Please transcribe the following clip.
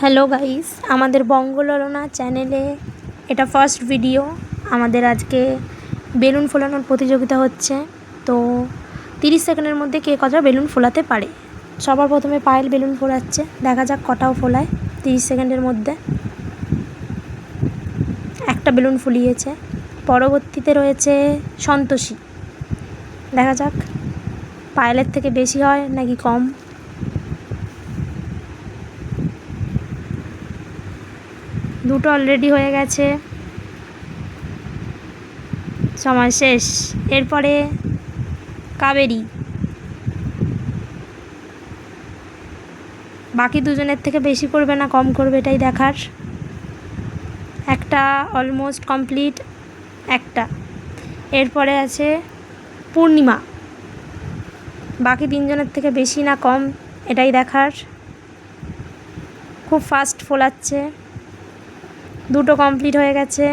Hello guys, আমাদের বঙ্গললনা চ্যানেলে এটা ফার্স্ট ভিডিও। আমাদের আজকে বেলুন ফোলানোর প্রতিযোগিতা হচ্ছে। তো 30 সেকেন্ডের মধ্যে কে কতটা বেলুন ফোলাতে পারে। সবার প্রথমে পায়েল বেলুন ফোলাচ্ছে, দেখা যাক কটাও ফোলায় 30 সেকেন্ডের মধ্যে। একটা বেলুন ফুলিয়েছে। পরবর্তীতে রয়েছে সন্তোষী, দেখা যাক পায়েলের থেকে বেশি হয় নাকি কম। দুটো অলরেডি হয়ে গেছে, সময় শেষ। এরপরে কাবেরী, বাকি দুজনের থেকে বেশি করবে না কম করবে এটাই দেখার। একটা অলমোস্ট কমপ্লিট, একটা। এরপরে আছে পূর্ণিমা, বাকি তিনজনের থেকে বেশি না কম এটাই দেখার। খুব ফাস্ট ফোলাচ্ছে, দুটো কমপ্লিট হয়ে গেছে।